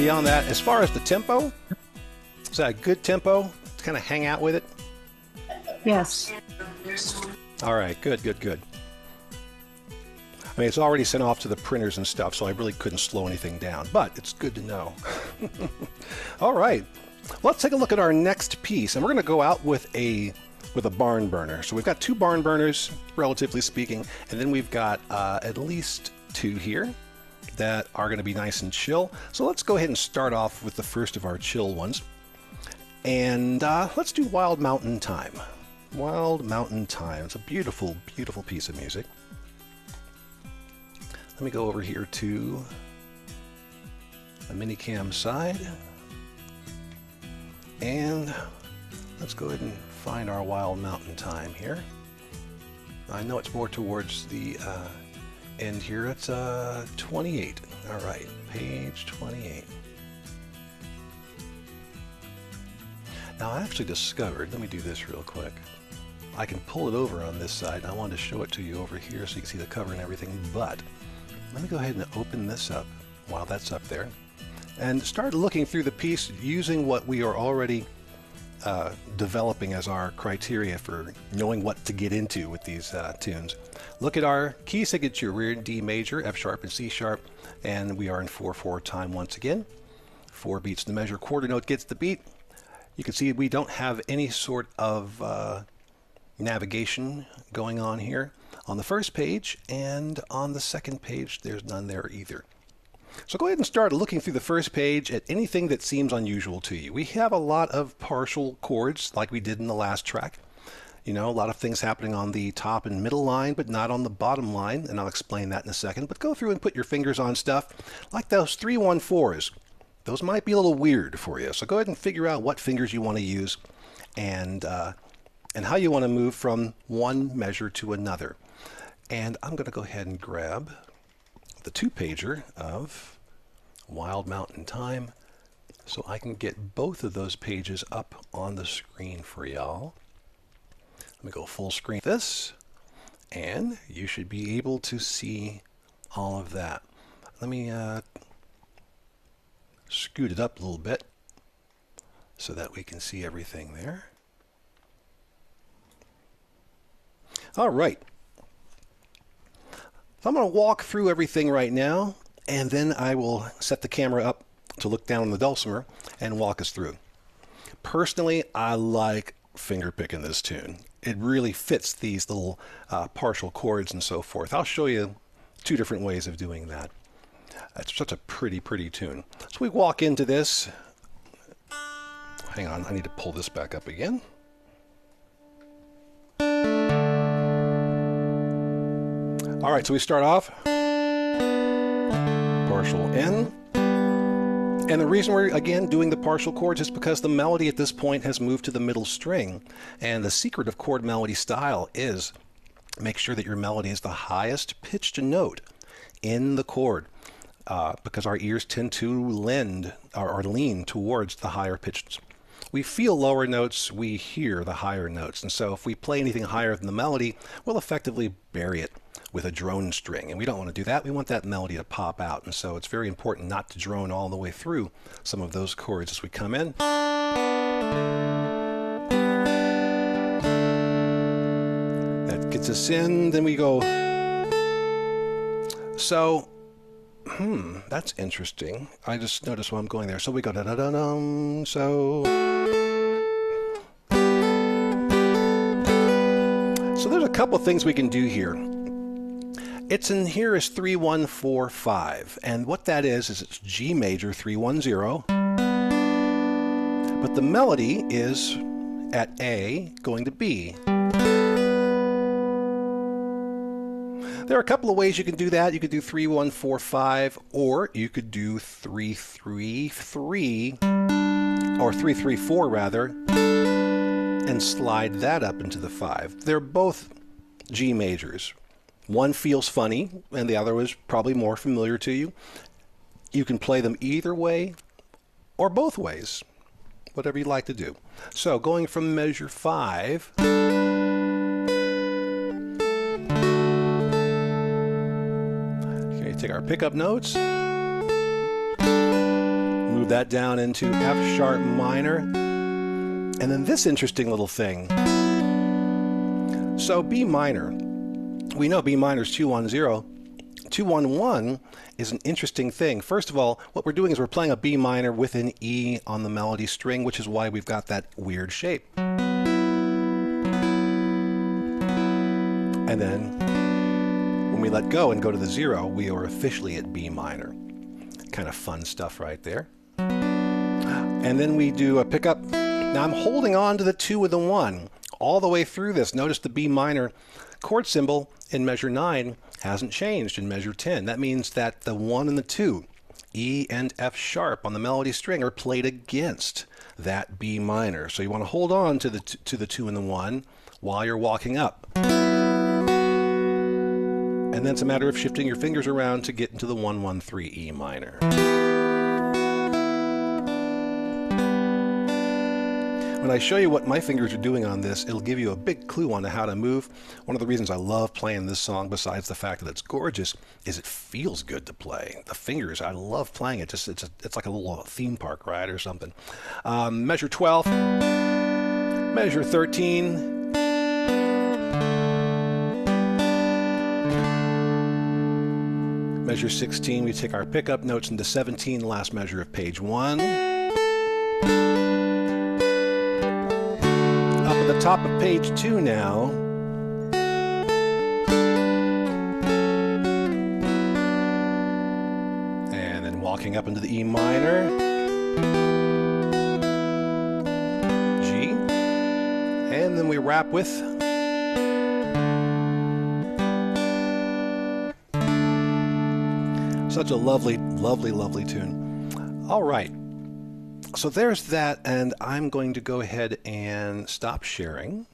beyond that, as far as the tempo, is that a good tempo to kind of hang out with it? Yes. All right, good, good, good. I mean, it's already sent off to the printers and stuff, so I really couldn't slow anything down, but it's good to know. All right, let's take a look at our next piece, and we're going to go out with a barn burner. So we've got 2 barn burners, relatively speaking, and then we've got at least 2 here that are going to be nice and chill. So let's go ahead and start off with the first of our chill ones, and let's do Wild Mountain Thyme. Wild Mountain Thyme. It's a beautiful, beautiful piece of music. Let me go over here to the minicam side, and let's go ahead and find our Wild Mountain Thyme here. I know it's more towards the end here. It's 28. All right, page 28. Now I actually discovered, let me do this real quick. I can pull it over on this side. I wanted to show it to you over here so you can see the cover and everything, but let me go ahead and open this up while that's up there and start looking through the piece using what we are already developing as our criteria for knowing what to get into with these tunes. Look at our key signature. We're in D major, F sharp, and C sharp, and we are in 4/4 time once again. 4 beats the measure, quarter note gets the beat. You can see we don't have any sort of navigation going on here on the first page, and on the second page there's none there either. So go ahead and start looking through the first page at anything that seems unusual to you. We have a lot of partial chords like we did in the last track. You know, a lot of things happening on the top and middle line, but not on the bottom line, and I'll explain that in a second. But go through and put your fingers on stuff like those 3-1-4s. Those might be a little weird for you, so go ahead and figure out what fingers you want to use and how you want to move from one measure to another. And I'm going to go ahead and grab the 2-pager of Wild Mountain Thyme so I can get both of those pages up on the screen for y'all. Let me go full screen this, and you should be able to see all of that. Let me scoot it up a little bit so that we can see everything there. All right. So I'm going to walk through everything right now, and then I will set the camera up to look down on the dulcimer and walk us through. Personally, I like finger picking this tune. It really fits these little partial chords and so forth. I'll show you 2 different ways of doing that. It's such a pretty, pretty tune. So we walk into this. Hang on, I need to pull this back up again. All right, so we start off partial N. And the reason we're, again, doing the partial chords is because the melody at this point has moved to the middle string. And the secret of chord melody style is make sure that your melody is the highest pitched note in the chord, because our ears tend to lend or lean towards the higher pitched. We feel lower notes, we hear the higher notes. And so if we play anything higher than the melody, we'll effectively bury it with a drone string, and we don't want to do that. We want that melody to pop out, and so it's very important not to drone all the way through some of those chords as we come in. That gets us in, then we go. So, that's interesting. I just noticed while I'm going there. So we go da-da-da-dum, so there's a couple things we can do here. It's in here is 3-1-4-5, and what that is it's G major 3-1-0, but the melody is at A going to B. There are a couple of ways you can do that. You could do 3-1-4-5, or you could do 3-3-3, or 3-3-4 rather, and slide that up into the 5. They're both G majors. One feels funny, and the other is probably more familiar to you. You can play them either way or both ways, whatever you like to do. So going from measure 5, okay, take our pickup notes. Move that down into F sharp minor. And then this interesting little thing. So B minor. We know B minor is 2-1-0. 2-1-1 is an interesting thing. First of all, what we're doing is we're playing a B minor with an E on the melody string, which is why we've got that weird shape. And then when we let go and go to the 0, we are officially at B minor. Kind of fun stuff right there. And then we do a pickup. Now I'm holding on to the 2 with the 1 all the way through this. Notice the B minor chord symbol in measure 9 hasn't changed in measure 10. That means that the 1 and the 2, E and F sharp on the melody string, are played against that B minor. So you want to hold on to the 2 and the 1 while you're walking up. And then it's a matter of shifting your fingers around to get into the 1-1-3 E minor. When I show you what my fingers are doing on this, it'll give you a big clue on how to move. One of the reasons I love playing this song, besides the fact that it's gorgeous, is it feels good to play. The fingers, I love playing it. It's like a little theme park ride or something. Measure 12, measure 13, measure 16, we take our pickup notes into 17, last measure of page 1. Up at the top of page 2 now. And then walking up into the E minor. G. And then we wrap with such a lovely, lovely, lovely tune. All right. So there's that, and I'm going to go ahead and stop sharing.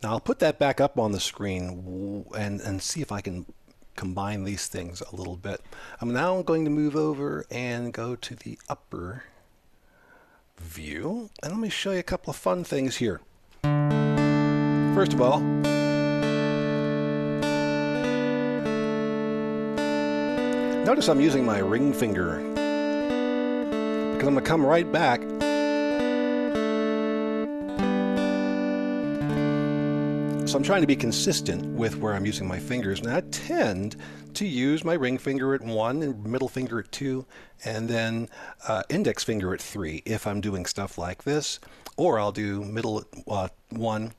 Now I'll put that back up on the screen and see if I can combine these things a little bit. I'm now going to move over and go to the upper view, and let me show you a couple of fun things here. First of all, notice I'm using my ring finger, because I'm going to come right back so I'm trying to be consistent with where I'm using my fingers. And I tend to use my ring finger at 1 and middle finger at 2 and then index finger at 3 if I'm doing stuff like this, or I'll do middle at 1,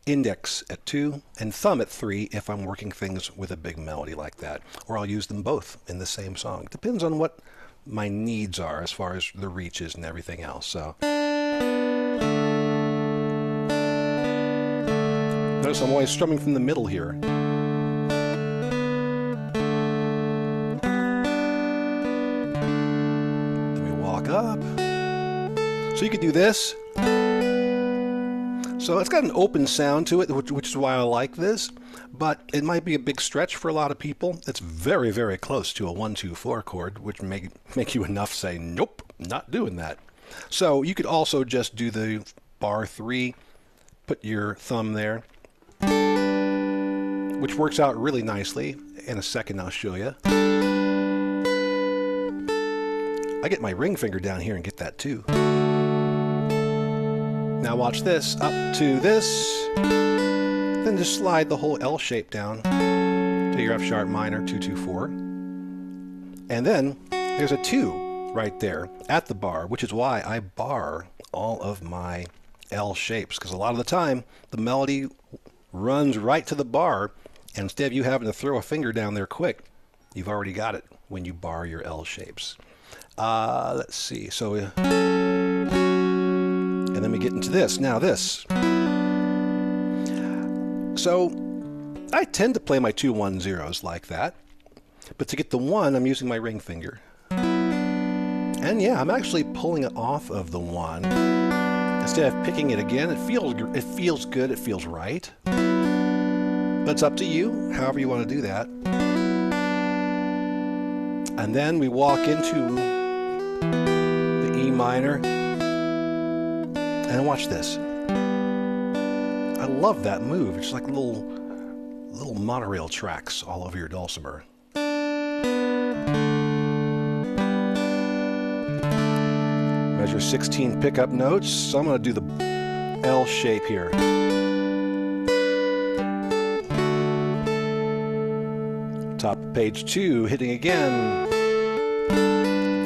index at 2, and thumb at 3 if I'm working things with a big melody like that, or I'll use them both in the same song. Depends on what my needs are as far as the reaches and everything else. So notice I'm always strumming from the middle here. Then we walk up. So you could do this. So it's got an open sound to it, which is why I like this, but it might be a big stretch for a lot of people. It's very, very close to a 1-2-4 chord, which make you enough say, nope, not doing that. So you could also just do the bar 3, put your thumb there, which works out really nicely. In a second, I'll show you. I get my ring finger down here and get that too. Now watch this, up to this, then just slide the whole L shape down to your F sharp minor, 2-2-4. And then there's a 2 right there at the bar, which is why I bar all of my L shapes, because a lot of the time the melody runs right to the bar, and instead of you having to throw a finger down there quick, you've already got it when you bar your L shapes. Let's see, so and then we get into this. Now this. So I tend to play my 2-1-0s like that, but to get the 1, I'm using my ring finger. And yeah, I'm actually pulling it off of the 1 instead of picking it again. It feels good. It feels right. But it's up to you, however you want to do that. And then we walk into the E minor. And watch this. I love that move. It's like little monorail tracks all over your dulcimer. There's your 16 pickup notes. So I'm going to do the L shape here. Top of page 2, hitting again.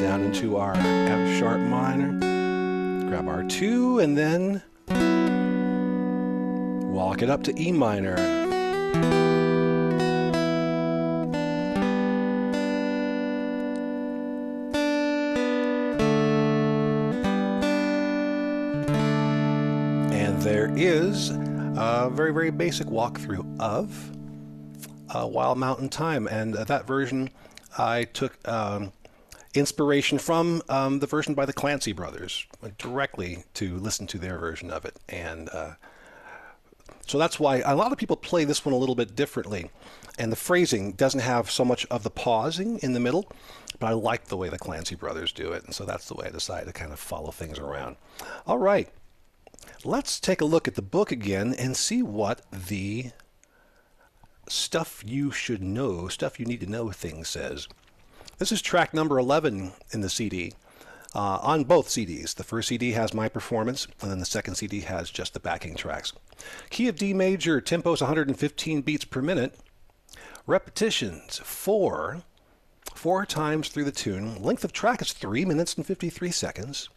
Down into our F sharp minor. Grab our 2 and then walk it up to E minor. And there is a very, very basic walkthrough of Wild Mountain Thyme, and that version I took inspiration from the version by the Clancy brothers. Went directly to listen to their version of it, and so that's why a lot of people play this one a little bit differently, and the phrasing doesn't have so much of the pausing in the middle, but I like the way the Clancy brothers do it, and so that's the way I decided to kind of follow things around. All right, let's take a look at the book again and see what the stuff you should know, stuff you need to know thing says. This is track number 11 in the CD, on both CDs. The first CD has my performance, and then the second CD has just the backing tracks. Key of D major, tempo's 115 beats per minute. Repetitions, 4 times through the tune. Length of track is 3 minutes and 53 seconds.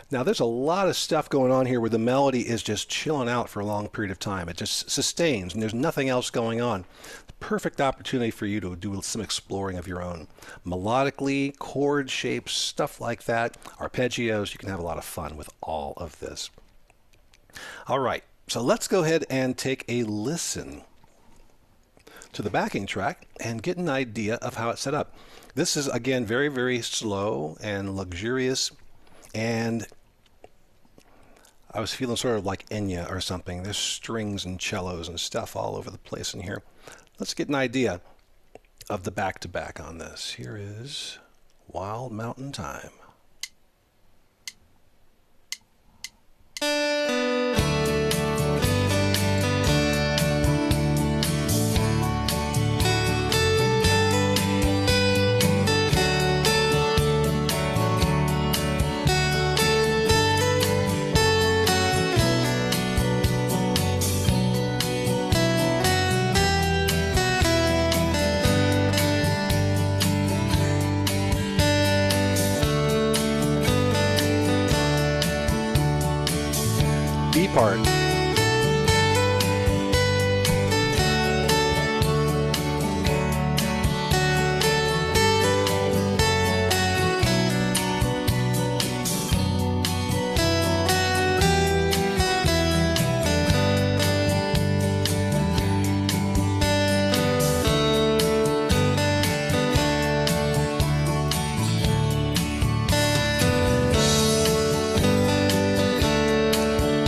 Now there's a lot of stuff going on here where the melody is just chilling out for a long period of time. It just sustains and there's nothing else going on. Perfect opportunity for you to do some exploring of your own. Melodically, chord shapes, stuff like that, arpeggios, you can have a lot of fun with all of this. All right, so let's go ahead and take a listen to the backing track and get an idea of how it's set up. This is, again, very, very slow and luxurious. And I was feeling sort of like Enya or something. There's strings and cellos and stuff all over the place in here. Let's get an idea of the back-to-back on this. Here is Wild Mountain Thyme. B part.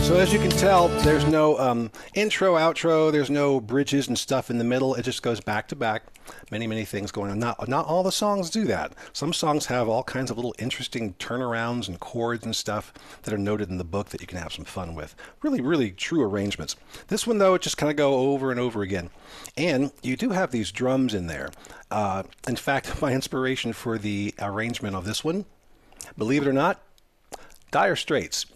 So as you can tell, there's no intro, outro, there's no bridges and stuff in the middle. It just goes back to back. Many, many things going on. Not all the songs do that. Some songs have all kinds of little interesting turnarounds and chords and stuff that are noted in the book that you can have some fun with. Really, really true arrangements. This one, though, it just kind of go over and over again. And you do have these drums in there. In fact, my inspiration for the arrangement of this one, believe it or not, Dire Straits.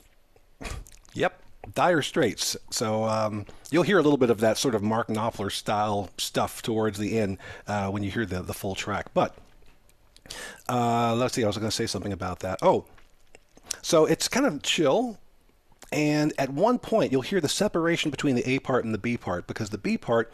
Yep, Dire Straits. So you'll hear a little bit of that sort of Mark Knopfler style stuff towards the end when you hear the full track. But let's see, I was going to say something about that. Oh, so it's kind of chill. And at one point, you'll hear the separation between the A part and the B part, because the B part,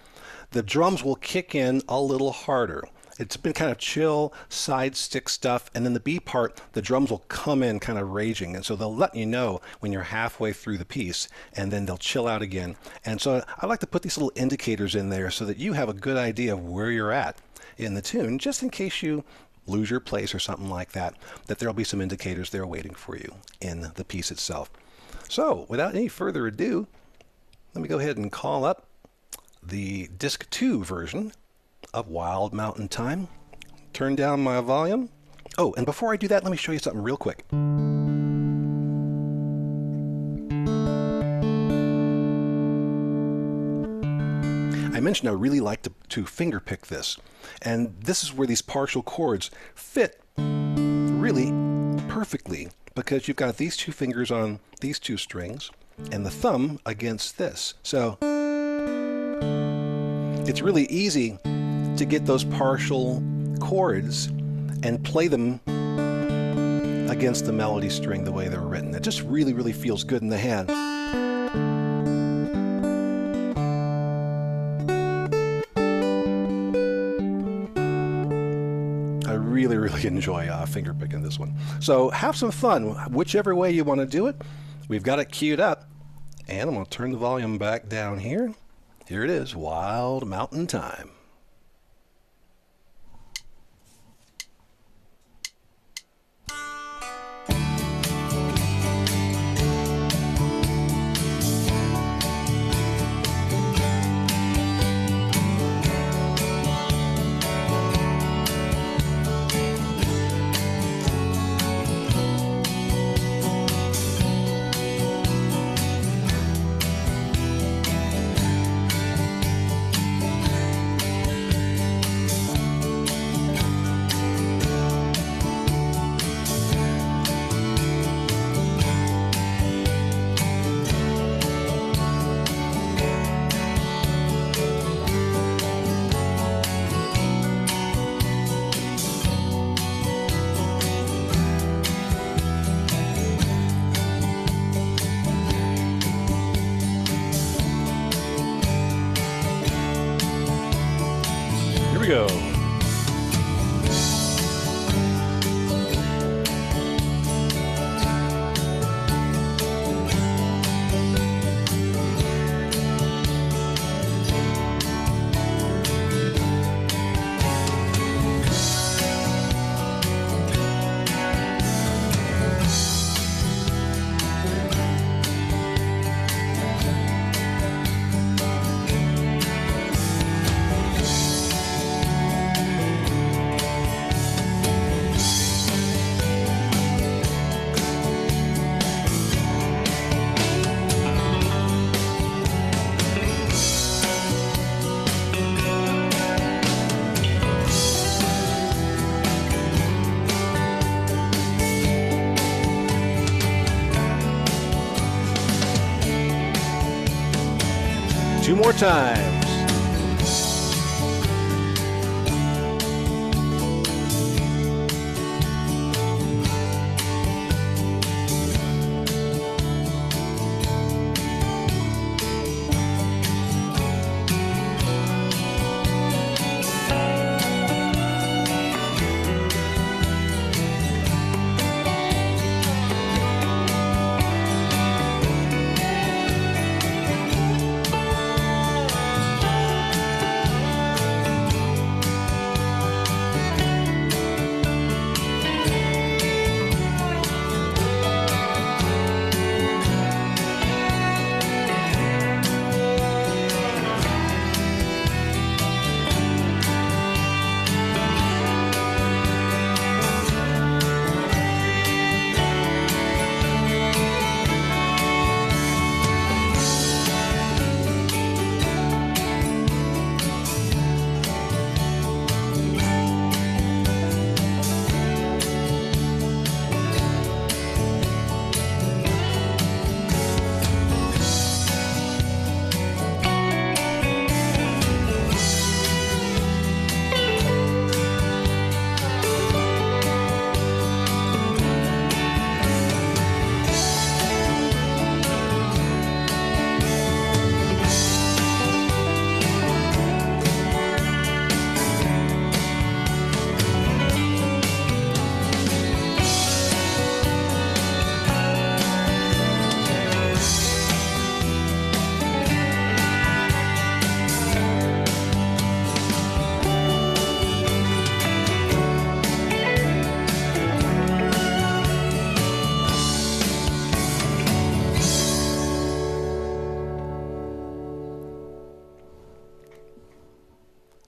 the drums will kick in a little harder. It's been kind of chill, side stick stuff, and then the B part, the drums will come in kind of raging, and so they'll let you know when you're halfway through the piece, and then they'll chill out again. And so I like to put these little indicators in there so that you have a good idea of where you're at in the tune, just in case you lose your place or something like that, that there'll be some indicators there waiting for you in the piece itself. So without any further ado, let me go ahead and call up the Disc 2 version of Wild Mountain Thyme. Turn down my volume. Oh, and before I do that, let me show you something real quick. I mentioned I really like to finger pick this, and this is where these partial chords fit really perfectly because you've got these two fingers on these two strings and the thumb against this. So it's really easy to get those partial chords and play them against the melody string the way they're written. It just really, really feels good in the hand. I really, really enjoy finger picking this one. So have some fun, whichever way you want to do it. We've got it queued up, and I'm going to turn the volume back down here. Here it is, Wild Mountain Thyme. Here we go. Two more times.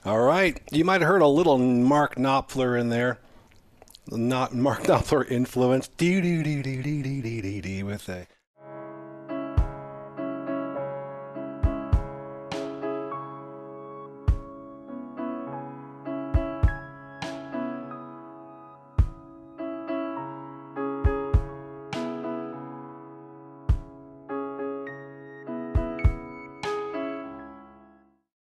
All right, you might have heard a little Mark Knopfler in there. Not Mark Knopfler influence. Do do do do do do do do with a